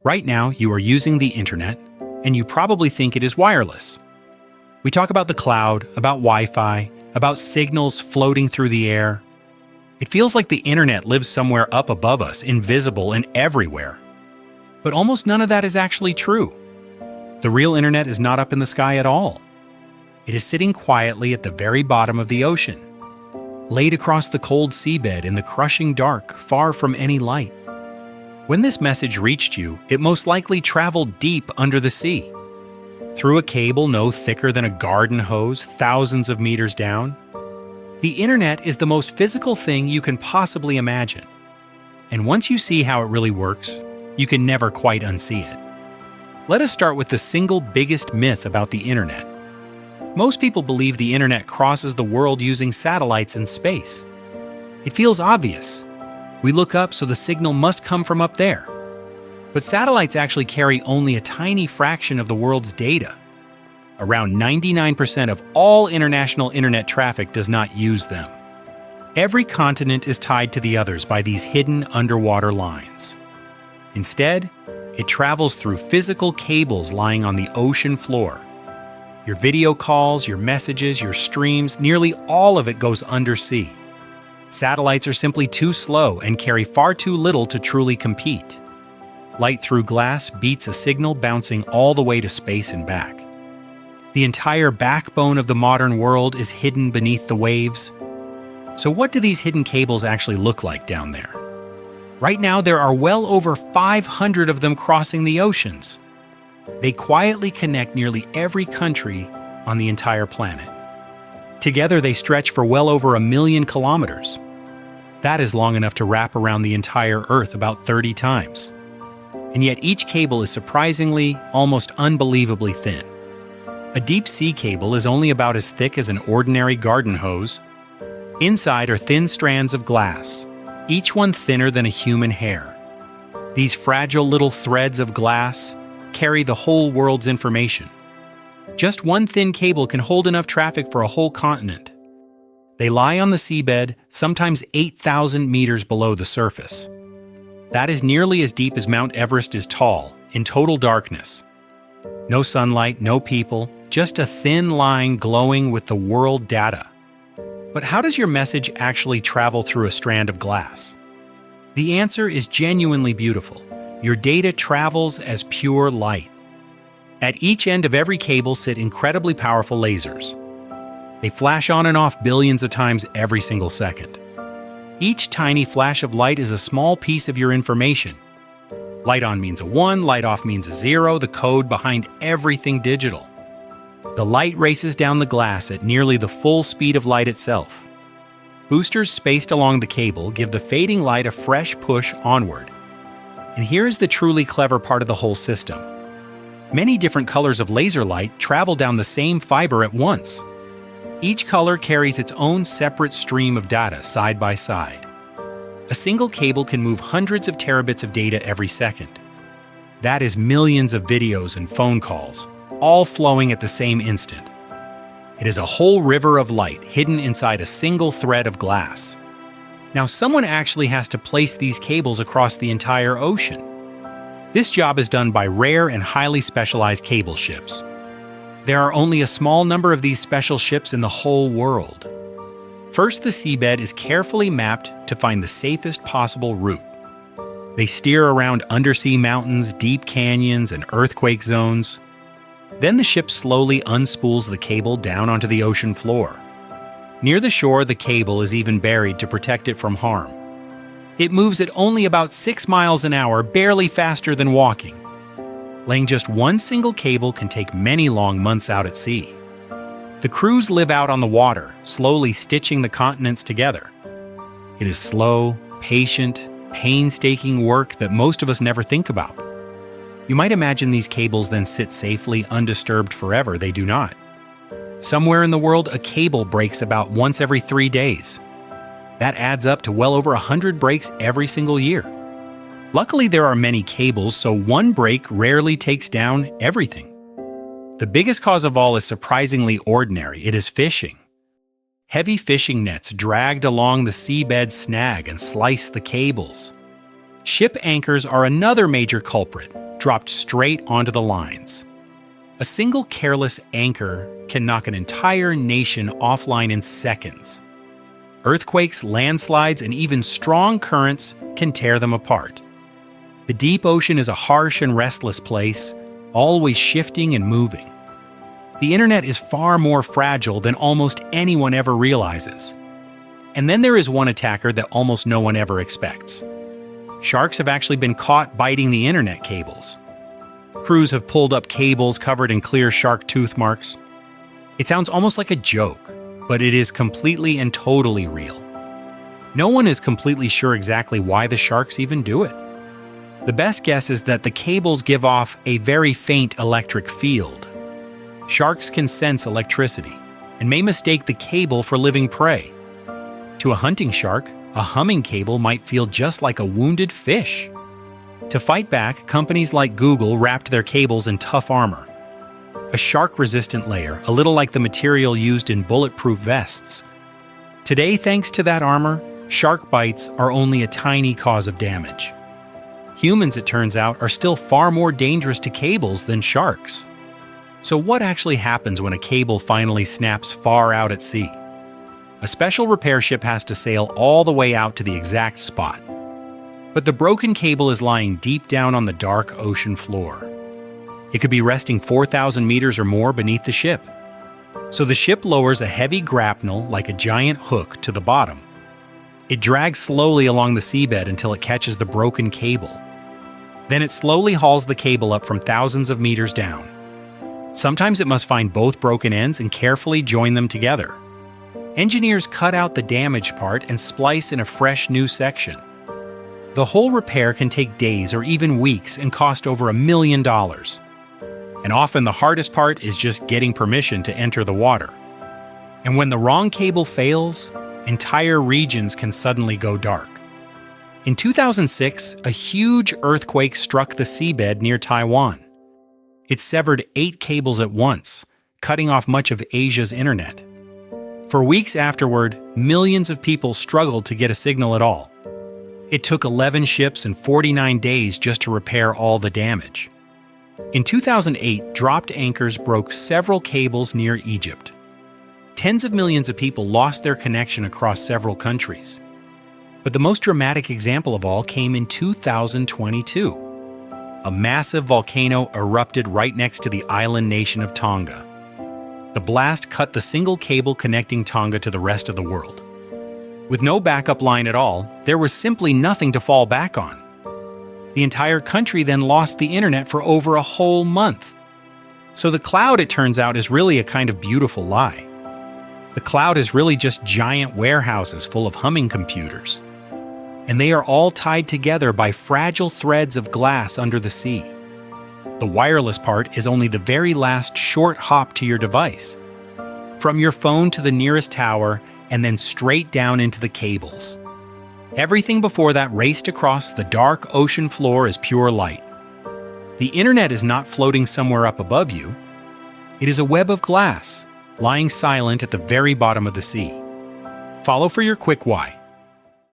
Right now, you are using the internet, and you probably think it is wireless. We talk about the cloud, about Wi-Fi, about signals floating through the air. It feels like the internet lives somewhere up above us, invisible and everywhere. But almost none of that is actually true. The real internet is not up in the sky at all. It is sitting quietly at the very bottom of the ocean, laid across the cold seabed in the crushing dark, far from any light. When this message reached you, it most likely traveled deep under the sea, through a cable no thicker than a garden hose thousands of meters down. The internet is the most physical thing you can possibly imagine. And once you see how it really works, you can never quite unsee it. Let us start with the single biggest myth about the internet. Most people believe the internet crosses the world using satellites in space. It feels obvious. We look up, so the signal must come from up there. But satellites actually carry only a tiny fraction of the world's data. Around 99% of all international internet traffic does not use them. Every continent is tied to the others by these hidden underwater lines. Instead, it travels through physical cables lying on the ocean floor. Your video calls, your messages, your streams, nearly all of it goes undersea. Satellites are simply too slow and carry far too little to truly compete. Light through glass beats a signal bouncing all the way to space and back. The entire backbone of the modern world is hidden beneath the waves. So what do these hidden cables actually look like down there? Right now, there are well over 500 of them crossing the oceans. They quietly connect nearly every country on the entire planet. Together, they stretch for well over 1 million kilometers. That is long enough to wrap around the entire Earth about 30 times. And yet each cable is surprisingly, almost unbelievably thin. A deep sea cable is only about as thick as an ordinary garden hose. Inside are thin strands of glass, each one thinner than a human hair. These fragile little threads of glass carry the whole world's information. Just one thin cable can hold enough traffic for a whole continent. They lie on the seabed, sometimes 8,000 meters below the surface. That is nearly as deep as Mount Everest is tall, in total darkness. No sunlight, no people, just a thin line glowing with the world data. But how does your message actually travel through a strand of glass? The answer is genuinely beautiful. Your data travels as pure light. At each end of every cable sit incredibly powerful lasers. They flash on and off billions of times every single second. Each tiny flash of light is a small piece of your information. Light on means a 1, light off means a 0, the code behind everything digital. The light races down the glass at nearly the full speed of light itself. Boosters spaced along the cable give the fading light a fresh push onward. And here is the truly clever part of the whole system. Many different colors of laser light travel down the same fiber at once. Each color carries its own separate stream of data side by side. A single cable can move hundreds of terabits of data every second. That is millions of videos and phone calls, all flowing at the same instant. It is a whole river of light hidden inside a single thread of glass. Now, someone actually has to place these cables across the entire ocean. This job is done by rare and highly specialized cable ships. There are only a small number of these special ships in the whole world. First, the seabed is carefully mapped to find the safest possible route. They steer around undersea mountains, deep canyons, and earthquake zones. Then the ship slowly unspools the cable down onto the ocean floor. Near the shore, the cable is even buried to protect it from harm. It moves at only about 6 miles an hour, barely faster than walking. Laying just one single cable can take many long months out at sea. The crews live out on the water, slowly stitching the continents together. It is slow, patient, painstaking work that most of us never think about. You might imagine these cables then sit safely, undisturbed forever. They do not. Somewhere in the world, a cable breaks about once every 3 days. That adds up to well over 100 breaks every single year. Luckily, there are many cables, so one break rarely takes down everything. The biggest cause of all is surprisingly ordinary. It is fishing. Heavy fishing nets dragged along the seabed snag and slice the cables. Ship anchors are another major culprit. dropped straight onto the lines. A single careless anchor can knock an entire nation offline in seconds. Earthquakes, landslides, and even strong currents can tear them apart. The deep ocean is a harsh and restless place, always shifting and moving. The internet is far more fragile than almost anyone ever realizes. And then there is one attacker that almost no one ever expects. Sharks have actually been caught biting the internet cables. Crews have pulled up cables covered in clear shark tooth marks. It sounds almost like a joke, but it is completely and totally real. No one is completely sure exactly why the sharks even do it. The best guess is that the cables give off a very faint electric field. Sharks can sense electricity and may mistake the cable for living prey. To a hunting shark, a humming cable might feel just like a wounded fish. To fight back, companies like Google wrapped their cables in tough armor. A shark-resistant layer, a little like the material used in bulletproof vests. Today, thanks to that armor, shark bites are only a tiny cause of damage. Humans, it turns out, are still far more dangerous to cables than sharks. So what actually happens when a cable finally snaps far out at sea? A special repair ship has to sail all the way out to the exact spot. But the broken cable is lying deep down on the dark ocean floor. It could be resting 4,000 meters or more beneath the ship. So the ship lowers a heavy grapnel like a giant hook to the bottom. It drags slowly along the seabed until it catches the broken cable. Then it slowly hauls the cable up from thousands of meters down. Sometimes it must find both broken ends and carefully join them together. Engineers cut out the damaged part and splice in a fresh new section. The whole repair can take days or even weeks and cost over $1 million. And often the hardest part is just getting permission to enter the water. And when the wrong cable fails, entire regions can suddenly go dark. In 2006, a huge earthquake struck the seabed near Taiwan. It severed 8 cables at once, cutting off much of Asia's internet. For weeks afterward, millions of people struggled to get a signal at all. It took 11 ships and 49 days just to repair all the damage. In 2008, dropped anchors broke several cables near Egypt. Tens of millions of people lost their connection across several countries. But the most dramatic example of all came in 2022. A massive volcano erupted right next to the island nation of Tonga. The blast cut the single cable connecting Tonga to the rest of the world. With no backup line at all, there was simply nothing to fall back on. The entire country then lost the internet for over a whole month. So the cloud, it turns out, is really a kind of beautiful lie. The cloud is really just giant warehouses full of humming computers. And they are all tied together by fragile threads of glass under the sea. The wireless part is only the very last short hop to your device. From your phone to the nearest tower, and then straight down into the cables. Everything before that raced across the dark ocean floor as pure light. The internet is not floating somewhere up above you. It is a web of glass, lying silent at the very bottom of the sea. Follow for your quick why.